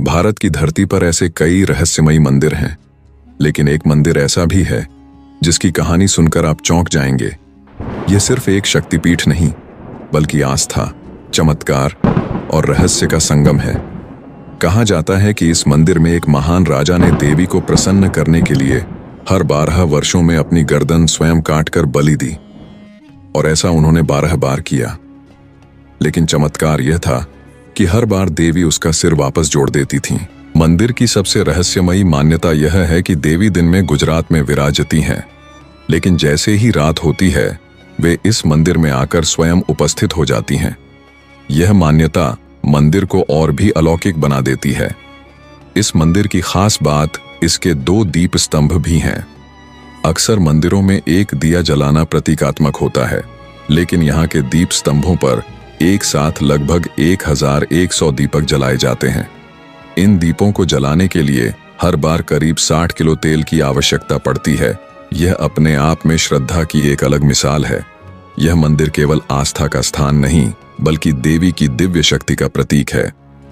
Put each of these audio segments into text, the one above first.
भारत की धरती पर ऐसे कई रहस्यमयी मंदिर हैं, लेकिन एक मंदिर ऐसा भी है जिसकी कहानी सुनकर आप चौंक जाएंगे। यह सिर्फ एक शक्तिपीठ नहीं, बल्कि आस्था, चमत्कार और रहस्य का संगम है। कहा जाता है कि इस मंदिर में एक महान राजा ने देवी को प्रसन्न करने के लिए हर 12 वर्षों में अपनी गर्दन स्वयं काटकर बलि दी, और ऐसा उन्होंने 12 बार किया। लेकिन चमत्कार यह था कि हर बार देवी उसका सिर वापस जोड़ देती थीं। मंदिर की सबसे रहस्यमयी मान्यता यह है कि देवी दिन में गुजरात में विराजती हैं, लेकिन जैसे ही रात होती है वे इस मंदिर में आकर स्वयं उपस्थित हो जाती हैं। यह मान्यता मंदिर को और भी अलौकिक बना देती है। इस मंदिर की खास बात इसके 2 दीप स्तंभ भी हैं। अक्सर मंदिरों में एक दिया जलाना प्रतीकात्मक होता है, लेकिन यहाँ के दीप स्तंभों पर एक साथ लगभग 1100 दीपक जलाए जाते हैं। इन दीपों को जलाने के लिए हर बार करीब 60 किलो तेल की आवश्यकता पड़ती है। यह अपने आप में श्रद्धा की एक अलग मिसाल है। यह मंदिर केवल आस्था का स्थान नहीं, बल्कि देवी की दिव्य शक्ति का प्रतीक है,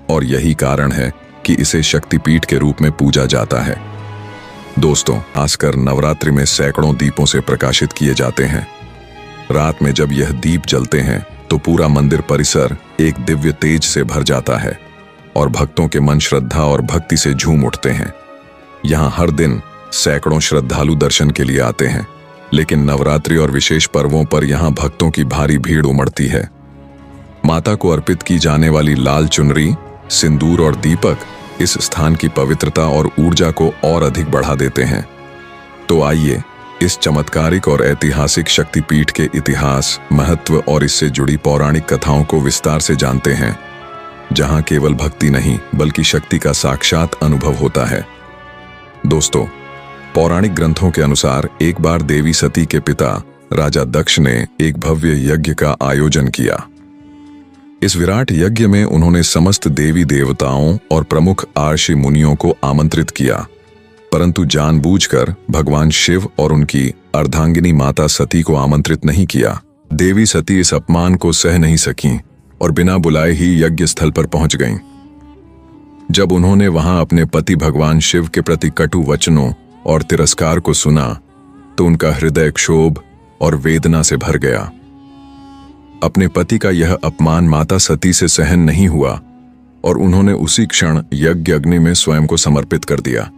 और यही कारण है कि इसे शक्तिपीठ के रूप में पूजा जाता है। दोस्तों, खासकर नवरात्रि में सैकड़ों दीपों से प्रकाशित किए जाते हैं। रात में जब यह दीप जलते हैं तो पूरा मंदिर परिसर एक दिव्य तेज से भर जाता है और भक्तों के मन श्रद्धा और भक्ति से झूम उठते हैं। यहाँ हर दिन सैकड़ों श्रद्धालु दर्शन के लिए आते हैं, लेकिन नवरात्रि और विशेष पर्वों पर यहाँ भक्तों की भारी भीड़ उमड़ती है। माता को अर्पित की जाने वाली लाल चुनरी, सिंदूर और दीपक इस स्थान की पवित्रता और ऊर्जा को और अधिक बढ़ा देते हैं। तो आइए इस चमत्कारिक और ऐतिहासिक शक्तिपीठ के इतिहास, महत्व और इससे जुड़ी पौराणिक कथाओं को विस्तार से जानते हैं, जहां केवल भक्ति नहीं बल्कि शक्ति का साक्षात अनुभव होता है। दोस्तों, पौराणिक ग्रंथों के अनुसार एक बार देवी सती के पिता राजा दक्ष ने एक भव्य यज्ञ का आयोजन किया। इस विराट यज्ञ में उन्होंने समस्त देवी देवताओं और प्रमुख आर्षि मुनियों को आमंत्रित किया, परंतु जानबूझकर भगवान शिव और उनकी अर्धांगिनी माता सती को आमंत्रित नहीं किया। देवी सती इस अपमान को सह नहीं सकीं और बिना बुलाए ही यज्ञ स्थल पर पहुंच गईं। जब उन्होंने वहां अपने पति भगवान शिव के प्रति कटु वचनों और तिरस्कार को सुना तो उनका हृदय क्षोभ और वेदना से भर गया। अपने पति का यह अपमान माता सती से सहन नहीं हुआ और उन्होंने उसी क्षण यज्ञ अग्नि में स्वयं को समर्पित कर दिया।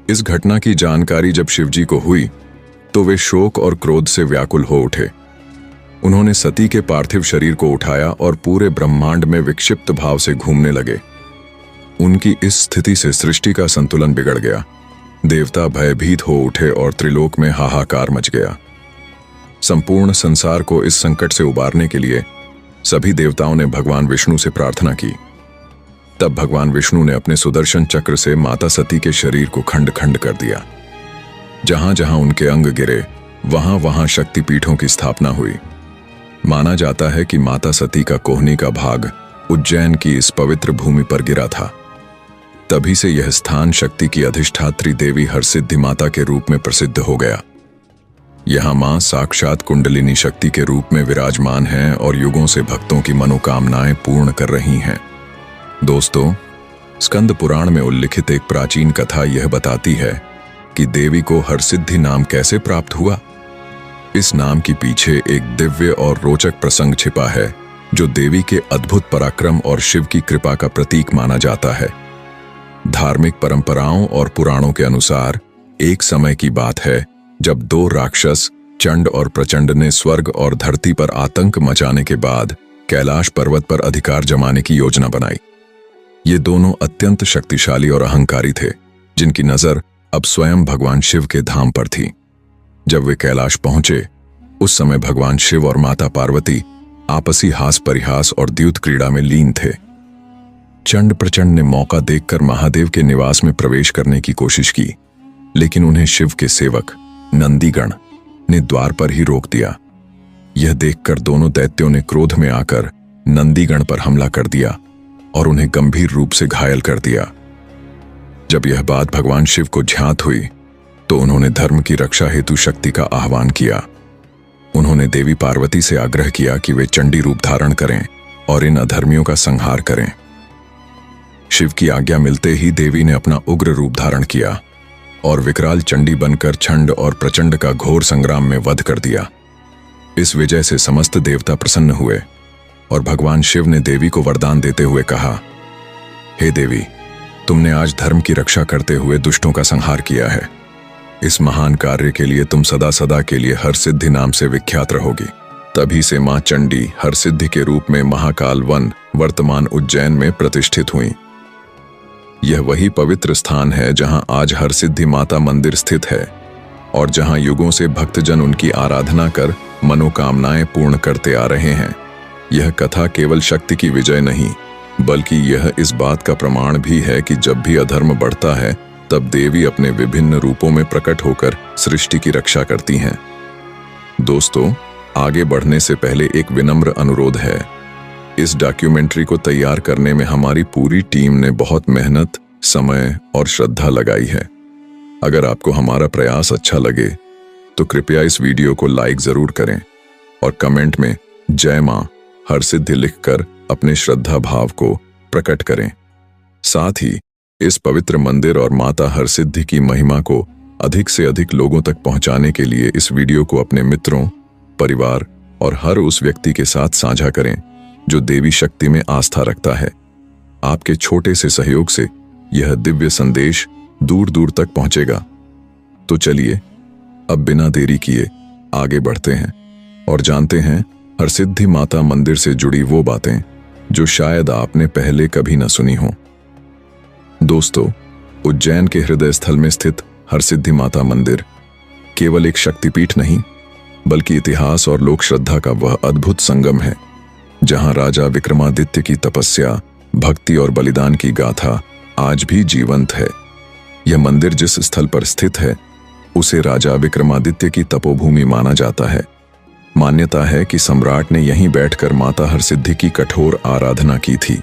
इस घटना की जानकारी जब शिवजी को हुई तो वे शोक और क्रोध से व्याकुल हो उठे। उन्होंने सती के पार्थिव शरीर को उठाया और पूरे ब्रह्मांड में विक्षिप्त भाव से घूमने लगे। उनकी इस स्थिति से सृष्टि का संतुलन बिगड़ गया। देवता भयभीत हो उठे और त्रिलोक में हाहाकार मच गया। संपूर्ण संसार को इस संकट से उबारने के लिए सभी देवताओं ने भगवान विष्णु से प्रार्थना की। तब भगवान विष्णु ने अपने सुदर्शन चक्र से माता सती के शरीर को खंड खंड कर दिया। जहां जहां उनके अंग गिरे वहां वहां शक्तिपीठों की स्थापना हुई। माना जाता है कि माता सती का कोहनी का भाग उज्जैन की इस पवित्र भूमि पर गिरा था। तभी से यह स्थान शक्ति की अधिष्ठात्री देवी हरसिद्धि माता के रूप में प्रसिद्ध हो गया। यहां मां साक्षात कुंडलिनी शक्ति के रूप में विराजमान हैं और युगों से भक्तों की मनोकामनाएं पूर्ण कर रही हैं। दोस्तों, स्कंद पुराण में उल्लिखित एक प्राचीन कथा यह बताती है कि देवी को हरसिद्धि नाम कैसे प्राप्त हुआ। इस नाम के पीछे एक दिव्य और रोचक प्रसंग छिपा है, जो देवी के अद्भुत पराक्रम और शिव की कृपा का प्रतीक माना जाता है। धार्मिक परंपराओं और पुराणों के अनुसार एक समय की बात है जब 2 राक्षस चंड और प्रचंड ने स्वर्ग और धरती पर आतंक मचाने के बाद कैलाश पर्वत पर अधिकार जमाने की योजना बनाई। ये दोनों अत्यंत शक्तिशाली और अहंकारी थे, जिनकी नजर अब स्वयं भगवान शिव के धाम पर थी। जब वे कैलाश पहुंचे उस समय भगवान शिव और माता पार्वती आपसी हास परिहास और द्यूत क्रीड़ा में लीन थे। चंड प्रचंड ने मौका देखकर महादेव के निवास में प्रवेश करने की कोशिश की, लेकिन उन्हें शिव के सेवक नंदीगण ने द्वार पर ही रोक दिया। यह देखकर दोनों दैत्यों ने क्रोध में आकर नंदीगण पर हमला कर दिया और उन्हें गंभीर रूप से घायल कर दिया। जब यह बात भगवान शिव को ज्ञात हुई तो उन्होंने धर्म की रक्षा हेतु शक्ति का आह्वान किया। उन्होंने देवी पार्वती से आग्रह किया कि वे चंडी रूप धारण करें और इन अधर्मियों का संहार करें। शिव की आज्ञा मिलते ही देवी ने अपना उग्र रूप धारण किया और विकराल चंडी बनकर छंड और प्रचंड का घोर संग्राम में वध कर दिया। इस विजय से समस्त देवता प्रसन्न हुए और भगवान शिव ने देवी को वरदान देते हुए कहा, हे देवी, तुमने आज धर्म की रक्षा करते हुए दुष्टों का संहार किया है। इस महान कार्य के लिए तुम सदा सदा के लिए हरसिद्धि नाम से विख्यात रहोगी। तभी से मां चंडी हरसिद्धि के रूप में महाकाल वन वर्तमान उज्जैन में प्रतिष्ठित हुई। यह वही पवित्र स्थान है जहां आज हरसिद्धि माता मंदिर स्थित है और जहां युगों से भक्तजन उनकी आराधना कर मनोकामनाएं पूर्ण करते आ रहे हैं। यह कथा केवल शक्ति की विजय नहीं, बल्कि यह इस बात का प्रमाण भी है कि जब भी अधर्म बढ़ता है तब देवी अपने विभिन्न रूपों में प्रकट होकर सृष्टि की रक्षा करती हैं। दोस्तों, आगे बढ़ने से पहले एक विनम्र अनुरोध है। इस डॉक्यूमेंट्री को तैयार करने में हमारी पूरी टीम ने बहुत मेहनत, समय और श्रद्धा लगाई है। अगर आपको हमारा प्रयास अच्छा लगे तो कृपया इस वीडियो को लाइक जरूर करें और कमेंट में जय मां हरसिद्धि लिखकर अपने श्रद्धा भाव को प्रकट करें। साथ ही इस पवित्र मंदिर और माता हरसिद्धि की महिमा को अधिक से अधिक लोगों तक पहुंचाने के लिए इस वीडियो को अपने मित्रों, परिवार और हर उस व्यक्ति के साथ साझा करें जो देवी शक्ति में आस्था रखता है। आपके छोटे से सहयोग से यह दिव्य संदेश दूर दूर तक पहुंचेगा। तो चलिए अब बिना देरी किए आगे बढ़ते हैं और जानते हैं हरसिद्धि माता मंदिर से जुड़ी वो बातें जो शायद आपने पहले कभी न सुनी हो। दोस्तों, उज्जैन के हृदय स्थल में स्थित हरसिद्धि माता मंदिर केवल एक शक्तिपीठ नहीं, बल्कि इतिहास और लोक श्रद्धा का वह अद्भुत संगम है जहां राजा विक्रमादित्य की तपस्या, भक्ति और बलिदान की गाथा आज भी जीवंत है। यह मंदिर जिस स्थल पर स्थित है उसे राजा विक्रमादित्य की तपोभूमि माना जाता है। मान्यता है कि सम्राट ने यहीं बैठकर माता हरसिद्धि की कठोर आराधना की थी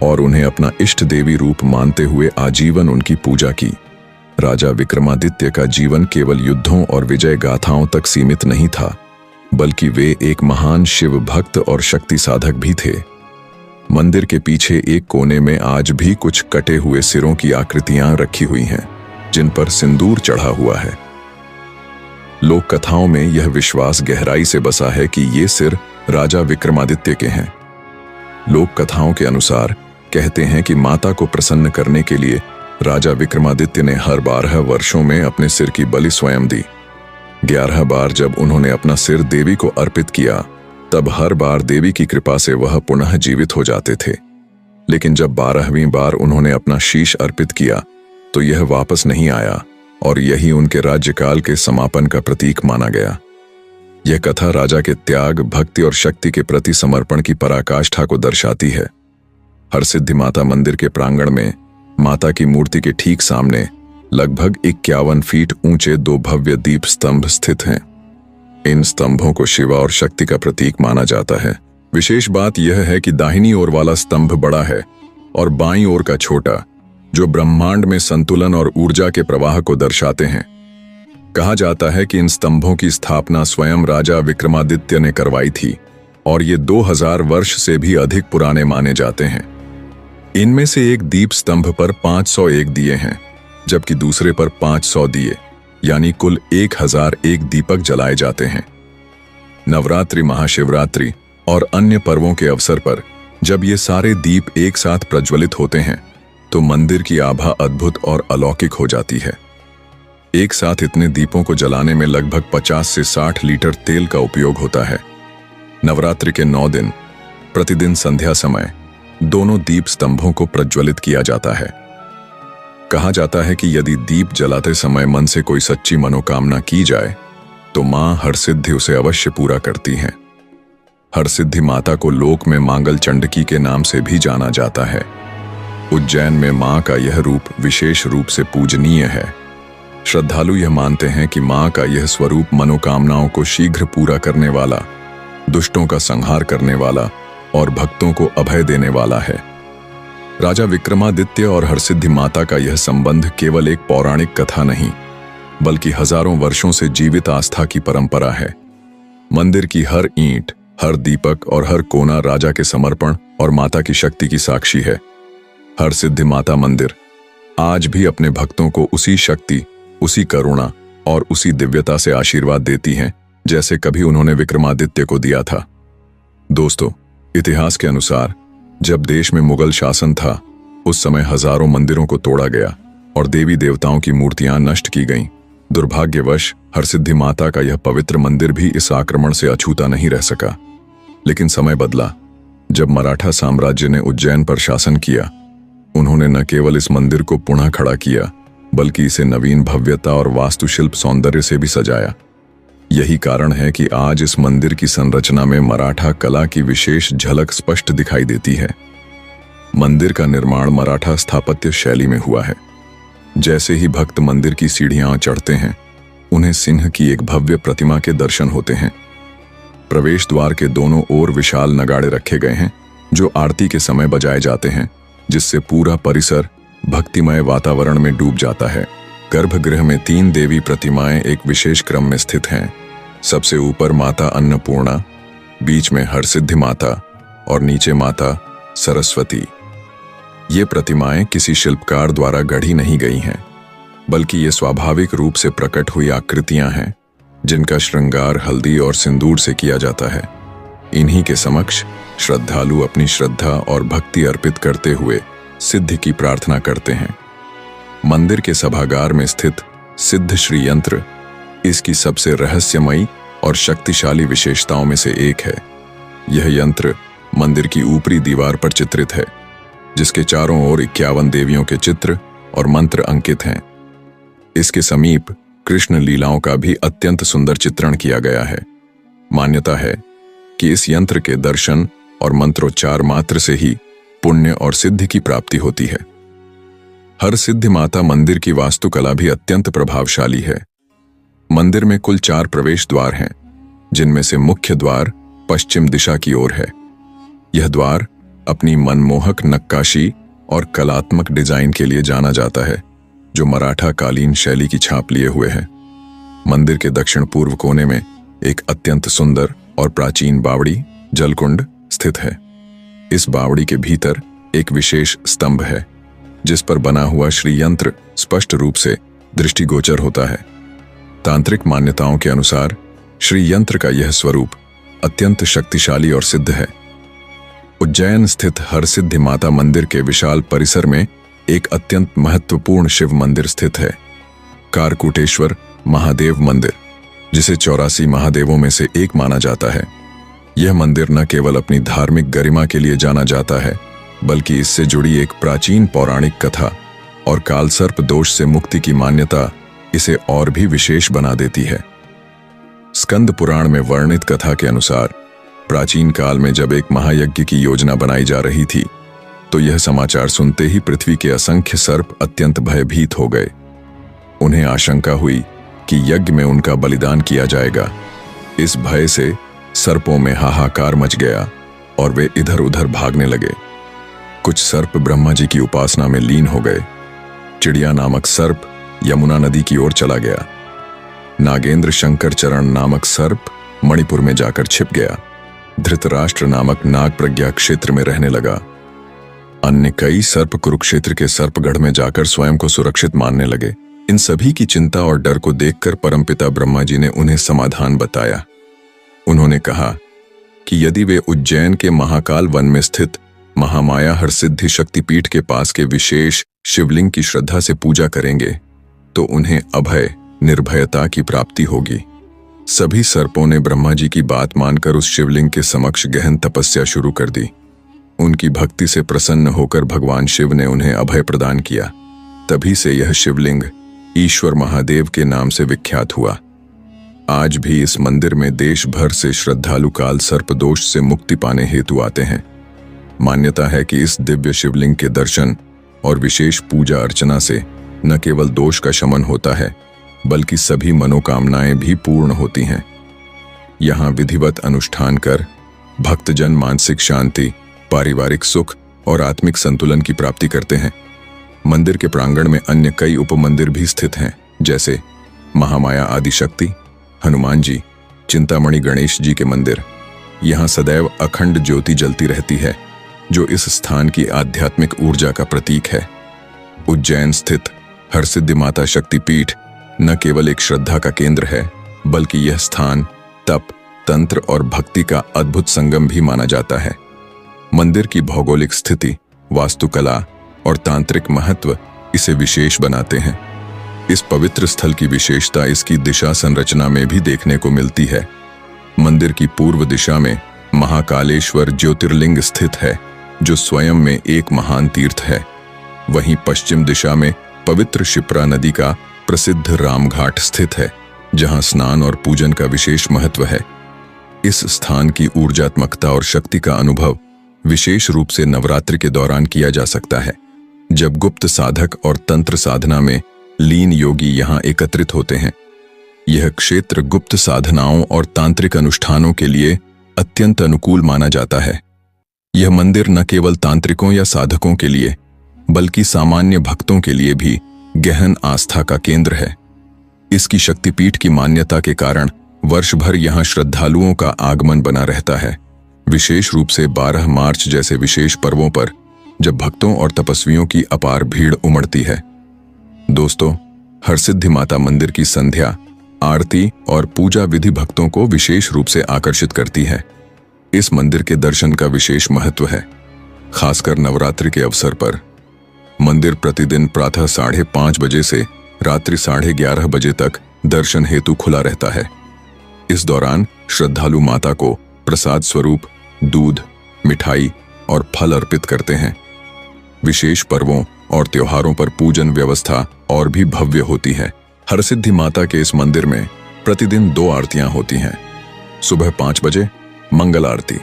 और उन्हें अपना इष्ट देवी रूप मानते हुए आजीवन उनकी पूजा की। राजा विक्रमादित्य का जीवन केवल युद्धों और विजय गाथाओं तक सीमित नहीं था, बल्कि वे एक महान शिव भक्त और शक्ति साधक भी थे। मंदिर के पीछे एक कोने में आज भी कुछ कटे हुए सिरों की आकृतियां रखी हुई हैं, जिन पर सिंदूर चढ़ा हुआ है। लोक कथाओं में यह विश्वास गहराई से बसा है कि ये सिर राजा विक्रमादित्य के हैं। लोक कथाओं के अनुसार कहते हैं कि माता को प्रसन्न करने के लिए राजा विक्रमादित्य ने हर 12 वर्षों में अपने सिर की बलि स्वयं दी। 11 बार जब उन्होंने अपना सिर देवी को अर्पित किया, तब हर बार देवी की कृपा से वह पुनः जीवित हो जाते थे। लेकिन जब 12वीं बार उन्होंने अपना शीश अर्पित किया तो यह वापस नहीं आया और यही उनके राज्यकाल के समापन का प्रतीक माना गया। यह कथा राजा के त्याग, भक्ति और शक्ति के प्रति समर्पण की पराकाष्ठा को दर्शाती है। हरसिद्धि माता मंदिर के प्रांगण में माता की मूर्ति के ठीक सामने लगभग 51 फीट ऊंचे 2 भव्य दीप स्तंभ स्थित हैं। इन स्तंभों को शिवा और शक्ति का प्रतीक माना जाता है। विशेष बात यह है कि दाहिनी ओर वाला स्तंभ बड़ा है और बाईं ओर का छोटा, जो ब्रह्मांड में संतुलन और ऊर्जा के प्रवाह को दर्शाते हैं। कहा जाता है कि इन स्तंभों की स्थापना स्वयं राजा विक्रमादित्य ने करवाई थी और ये 2000 वर्ष से भी अधिक पुराने माने जाते हैं। इनमें से एक दीप स्तंभ पर 501 दिए हैं, जबकि दूसरे पर 500 दिए, यानी कुल 1001 दीपक जलाए जाते हैं। नवरात्रि, महाशिवरात्रि और अन्य पर्वों के अवसर पर जब ये सारे दीप एक साथ प्रज्वलित होते हैं तो मंदिर की आभा अद्भुत और अलौकिक हो जाती है। एक साथ इतने दीपों को जलाने में लगभग 50 से 60 लीटर तेल का उपयोग होता है। नवरात्रि के 9 दिन प्रतिदिन संध्या समय दोनों दीप स्तंभों को प्रज्वलित किया जाता है। कहा जाता है कि यदि दीप जलाते समय मन से कोई सच्ची मनोकामना की जाए तो मां हरसिद्धि उसे अवश्य पूरा करती हैं। हरसिद्धि माता को लोक में मांगल चंडकी के नाम से भी जाना जाता है। उज्जैन में मां का यह रूप विशेष रूप से पूजनीय है। श्रद्धालु यह मानते हैं कि मां का यह स्वरूप मनोकामनाओं को शीघ्र पूरा करने वाला, दुष्टों का संहार करने वाला और भक्तों को अभय देने वाला है। राजा विक्रमादित्य और हरसिद्धि माता का यह संबंध केवल एक पौराणिक कथा नहीं, बल्कि हजारों वर्षों से जीवित आस्था की परंपरा है। मंदिर की हर ईंट, हर दीपक और हर कोना राजा के समर्पण और माता की शक्ति की साक्षी है। हरसिद्धि माता मंदिर आज भी अपने भक्तों को उसी शक्ति, उसी करुणा और उसी दिव्यता से आशीर्वाद देती हैं जैसे कभी उन्होंने विक्रमादित्य को दिया था। दोस्तों, इतिहास के अनुसार जब देश में मुगल शासन था, उस समय हजारों मंदिरों को तोड़ा गया और देवी देवताओं की मूर्तियां नष्ट की गईं। दुर्भाग्यवश हरसिद्धि माता का यह पवित्र मंदिर भी इस आक्रमण से अछूता नहीं रह सका। लेकिन समय बदला। जब मराठा साम्राज्य ने उज्जैन पर शासन किया, उन्होंने न केवल इस मंदिर को पुनः खड़ा किया, बल्कि इसे नवीन भव्यता और वास्तुशिल्प सौंदर्य से भी सजाया। यही कारण है कि आज इस मंदिर की संरचना में मराठा कला की विशेष झलक स्पष्ट दिखाई देती है। मंदिर का निर्माण मराठा स्थापत्य शैली में हुआ है। जैसे ही भक्त मंदिर की सीढ़ियां चढ़ते हैं, उन्हें सिंह की एक भव्य प्रतिमा के दर्शन होते हैं। प्रवेश द्वार के दोनों ओर विशाल नगाड़े रखे गए हैं जो आरती के समय बजाए जाते हैं, जिससे पूरा परिसर भक्तिमय वातावरण में डूब जाता है। गर्भगृह में 3 देवी प्रतिमाएं एक विशेष क्रम में स्थित हैं। सबसे ऊपर माता अन्नपूर्णा, बीच में हरसिद्धि माता और नीचे माता सरस्वती। ये प्रतिमाएं किसी शिल्पकार द्वारा गढ़ी नहीं गई हैं, बल्कि ये स्वाभाविक रूप से प्रकट हुई आकृतियां हैं जिनका श्रृंगार हल्दी और सिंदूर से किया जाता है। इन्हीं के समक्ष श्रद्धालु अपनी श्रद्धा और भक्ति अर्पित करते हुए सिद्धि की प्रार्थना करते हैं। मंदिर के सभागार में स्थित सिद्ध श्री यंत्र इसकी सबसे रहस्यमयी और शक्तिशाली विशेषताओं में से एक है। यह यंत्र मंदिर की ऊपरी दीवार पर चित्रित है, जिसके चारों ओर 51 देवियों के चित्र और मंत्र अंकित हैं। इसके समीप कृष्ण लीलाओं का भी अत्यंत सुंदर चित्रण किया गया है। मान्यता है कि इस यंत्र के दर्शन और मंत्रोच्चार मात्र से ही पुण्य और सिद्धि की प्राप्ति होती है। हरसिद्धि माता मंदिर की वास्तुकला भी अत्यंत प्रभावशाली है। मंदिर में कुल 4 प्रवेश द्वार हैं, जिनमें से मुख्य द्वार पश्चिम दिशा की ओर है। यह द्वार अपनी मनमोहक नक्काशी और कलात्मक डिजाइन के लिए जाना जाता है, जो मराठा कालीन शैली की छाप लिए हुए है। मंदिर के दक्षिण पूर्व कोने में एक अत्यंत सुंदर और प्राचीन बावड़ी जलकुंड स्थित है। इस बावड़ी के भीतर एक विशेष स्तंभ है, जिस पर बना हुआ श्री यंत्र स्पष्ट रूप से दृष्टिगोचर होता है। तांत्रिक मान्यताओं के अनुसार श्री यंत्र का यह स्वरूप अत्यंत शक्तिशाली और सिद्ध है। उज्जैन स्थित हरसिद्धि माता मंदिर के विशाल परिसर में एक अत्यंत महत्वपूर्ण शिव मंदिर स्थित है, कारकुटेश्वर महादेव मंदिर, जिसे 84 महादेवों में से एक माना जाता है। यह मंदिर न केवल अपनी धार्मिक गरिमा के लिए जाना जाता है, बल्कि इससे जुड़ी एक प्राचीन पौराणिक कथा और कालसर्प दोष से मुक्ति की मान्यता इसे और भी विशेष बना देती है। स्कंद पुराण में वर्णित कथा के अनुसार प्राचीन काल में जब एक महायज्ञ की योजना बनाई जा रही थी, तो यह समाचार सुनते ही पृथ्वी के असंख्य सर्प अत्यंत भयभीत हो गए। उन्हें आशंका हुई कि यज्ञ में उनका बलिदान किया जाएगा। इस भय से सर्पों में हाहाकार मच गया और वे इधर उधर भागने लगे। कुछ सर्प ब्रह्मा जी की उपासना में लीन हो गए। चिड़िया नामक सर्प यमुना नदी की ओर चला गया। नागेंद्र शंकर चरण नामक सर्प मणिपुर में जाकर छिप गया। धृतराष्ट्र नामक नाग प्रज्ञा क्षेत्र में रहने लगा। अन्य कई सर्प कुरुक्षेत्र के सर्पगढ़ में जाकर स्वयं को सुरक्षित मानने लगे। इन सभी की चिंता और डर को देखकर परमपिता ब्रह्मा जी ने उन्हें समाधान बताया। उन्होंने कहा कि यदि वे उज्जैन के महाकाल वन में स्थित महामाया हरसिद्धि शक्तिपीठ के पास के विशेष शिवलिंग की श्रद्धा से पूजा करेंगे, तो उन्हें अभय निर्भयता की प्राप्ति होगी। सभी सर्पों ने ब्रह्मा जी की बात मानकर उस शिवलिंग के समक्ष गहन तपस्या शुरू कर दी। उनकी भक्ति से प्रसन्न होकर भगवान शिव ने उन्हें अभय प्रदान किया। तभी से यह शिवलिंग ईश्वर महादेव के नाम से विख्यात हुआ। आज भी इस मंदिर में देश भर से श्रद्धालु काल सर्प दोष से मुक्ति पाने हेतु आते हैं। मान्यता है कि इस दिव्य शिवलिंग के दर्शन और विशेष पूजा अर्चना से न केवल दोष का शमन होता है, बल्कि सभी मनोकामनाएं भी पूर्ण होती हैं। यहाँ विधिवत अनुष्ठान कर भक्तजन मानसिक शांति, पारिवारिक सुख और आत्मिक संतुलन की प्राप्ति करते हैं। मंदिर के प्रांगण में अन्य कई उपमंदिर भी स्थित हैं, जैसे महामाया आदिशक्ति, हनुमान जी, चिंतामणि गणेश जी के मंदिर। यहाँ सदैव अखंड ज्योति जलती रहती है जो इस स्थान की आध्यात्मिक ऊर्जा का प्रतीक है। उज्जैन स्थित हरसिद्धि माता शक्तिपीठ न केवल एक श्रद्धा का केंद्र है, बल्कि यह स्थान तप, तंत्र और भक्ति का अद्भुत संगम भी माना जाता है। मंदिर की भौगोलिक स्थिति, वास्तुकला और तांत्रिक महत्व इसे विशेष बनाते हैं। इस पवित्र स्थल की विशेषता इसकी दिशा संरचना में भी देखने को मिलती है। मंदिर की पूर्व दिशा में महाकालेश्वर ज्योतिर्लिंग स्थित है, जो स्वयं में एक महान तीर्थ है। वहीं पश्चिम दिशा में पवित्र शिप्रा नदी का प्रसिद्ध रामघाट स्थित है, जहां स्नान और पूजन का विशेष महत्व है। इस स्थान की ऊर्जात्मकता और शक्ति का अनुभव विशेष रूप से नवरात्रि के दौरान किया जा सकता है, जब गुप्त साधक और तंत्र साधना में लीन योगी यहां एकत्रित होते हैं। यह क्षेत्र गुप्त साधनाओं और तांत्रिक अनुष्ठानों के लिए अत्यंत अनुकूल माना जाता है। यह मंदिर न केवल तांत्रिकों या साधकों के लिए, बल्कि सामान्य भक्तों के लिए भी गहन आस्था का केंद्र है। इसकी शक्तिपीठ की मान्यता के कारण वर्ष भर यहां श्रद्धालुओं का आगमन बना रहता है, विशेष रूप से 12 मार्च जैसे विशेष पर्वों पर, जब भक्तों और तपस्वियों की अपार भीड़ उमड़ती है। दोस्तों, हरसिद्धि माता मंदिर की संध्या, आरती और पूजा विधि भक्तों को विशेष रूप से आकर्षित करती है। इस मंदिर के दर्शन का विशेष महत्व है, खासकर नवरात्रि के अवसर पर। मंदिर प्रतिदिन प्रातः 5:30 बजे से रात्रि 11:30 बजे तक दर्शन हेतु खुला रहता है। इस दौरान श्रद्धालु माता को प्रसाद स्वरूप दूध, मिठाई और फल अर्पित करते हैं। विशेष पर्वों और त्योहारों पर पूजन व्यवस्था और भी भव्य होती है। हरसिद्धि माता के इस मंदिर में प्रतिदिन 2 आरतियां होती हैं। सुबह 5 बजे मंगल आरती,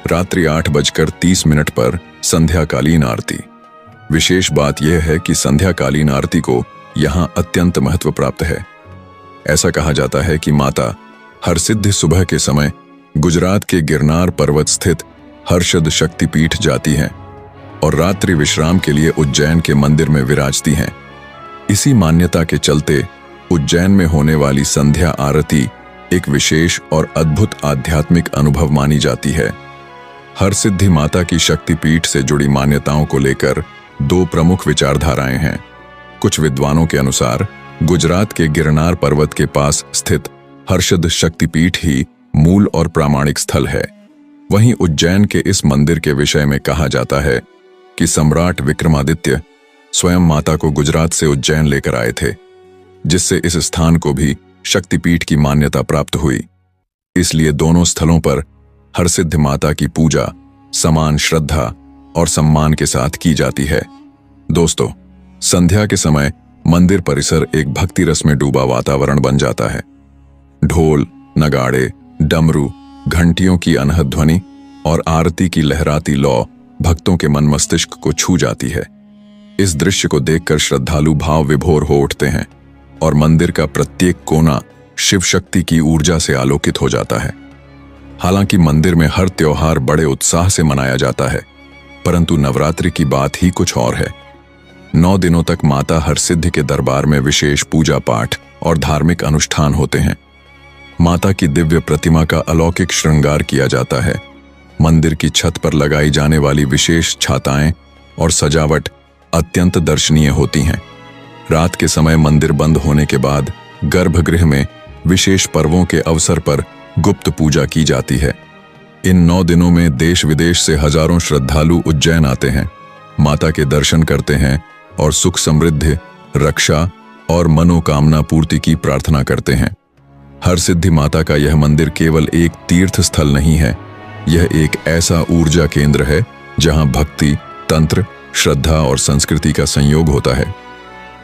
रात्रि 8:30 पर संध्याकालीन आरती। विशेष बात यह है कि संध्याकालीन आरती को यहां अत्यंत महत्व प्राप्त है। ऐसा कहा जाता है कि माता हरसिद्धि सुबह के समय गुजरात के गिरनार पर्वत स्थित हर्षद शक्तिपीठ जाती हैं और रात्रि विश्राम के लिए उज्जैन के मंदिर में विराजती हैं। इसी मान्यता के चलते उज्जैन में होने वाली संध्या आरती एक विशेष और अद्भुत आध्यात्मिक अनुभव मानी जाती है। हरसिद्धि माता की शक्तिपीठ से जुड़ी मान्यताओं को लेकर 2 प्रमुख विचारधाराएं हैं। कुछ विद्वानों के अनुसार गुजरात के गिरनार पर्वत के पास स्थित हर्षद शक्तिपीठ ही मूल और प्रामाणिक स्थल है। वहीं उज्जैन के इस मंदिर के विषय में कहा जाता है कि सम्राट विक्रमादित्य स्वयं माता को गुजरात से उज्जैन लेकर आए थे, जिससे इस स्थान को भी शक्तिपीठ की मान्यता प्राप्त हुई। इसलिए दोनों स्थलों पर हरसिद्धि माता की पूजा समान श्रद्धा और सम्मान के साथ की जाती है। दोस्तों, संध्या के समय मंदिर परिसर एक भक्ति रस में डूबा वातावरण बन जाता है। ढोल, नगाड़े, डमरू, घंटियों की अनहद ध्वनि और आरती की लहराती लौ भक्तों के मन मस्तिष्क को छू जाती है। इस दृश्य को देखकर श्रद्धालु भाव विभोर हो उठते हैं और मंदिर का प्रत्येक कोना शिव शक्ति की ऊर्जा से आलोकित हो जाता है। हालांकि मंदिर में हर त्योहार बड़े उत्साह से मनाया जाता है, परंतु नवरात्रि की बात ही कुछ और है। 9 दिनों तक माता हरसिद्धि के दरबार में विशेष पूजा पाठ और धार्मिक अनुष्ठान होते हैं। माता की दिव्य प्रतिमा का अलौकिक श्रृंगार किया जाता है। मंदिर की छत पर लगाई जाने वाली विशेष छाताएं और सजावट अत्यंत दर्शनीय होती हैं। रात के समय मंदिर बंद होने के बाद गर्भगृह में विशेष पर्वों के अवसर पर गुप्त पूजा की जाती है। इन 9 दिनों में देश विदेश से हजारों श्रद्धालु उज्जैन आते हैं, माता के दर्शन करते हैं और सुख समृद्धि, रक्षा और मनोकामना पूर्ति की प्रार्थना करते हैं। हरसिद्धि माता का यह मंदिर केवल एक तीर्थ स्थल नहीं है, यह एक ऐसा ऊर्जा केंद्र है जहां भक्ति, तंत्र, श्रद्धा और संस्कृति का संयोग होता है।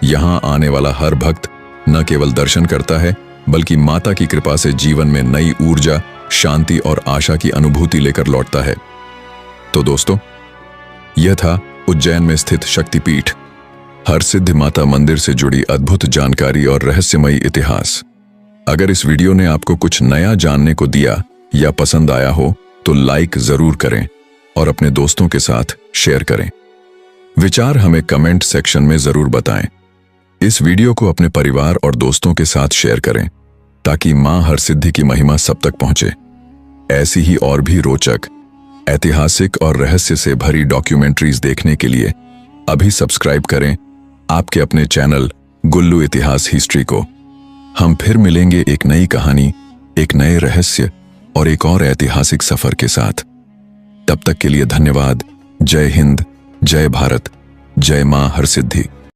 यहां आने वाला हर भक्त न केवल दर्शन करता है, बल्कि माता की कृपा से जीवन में नई ऊर्जा, शांति और आशा की अनुभूति लेकर लौटता है। तो दोस्तों, यह था उज्जैन में स्थित शक्तिपीठ हरसिद्धि माता मंदिर से जुड़ी अद्भुत जानकारी और रहस्यमयी इतिहास। अगर इस वीडियो ने आपको कुछ नया जानने को दिया या पसंद आया हो तो लाइक जरूर करें और अपने दोस्तों के साथ शेयर करें। विचार हमें कमेंट सेक्शन में जरूर बताएं। इस वीडियो को अपने परिवार और दोस्तों के साथ शेयर करें ताकि मां हरसिद्धि की महिमा सब तक पहुंचे। ऐसी ही और भी रोचक, ऐतिहासिक और रहस्य से भरी डॉक्यूमेंट्रीज देखने के लिए अभी सब्सक्राइब करें आपके अपने चैनल गुल्लू इतिहास हिस्ट्री को। हम फिर मिलेंगे एक नई कहानी, एक नए रहस्य और एक और ऐतिहासिक सफर के साथ। तब तक के लिए धन्यवाद। जय हिंद, जय भारत, जय मां हरसिद्धि।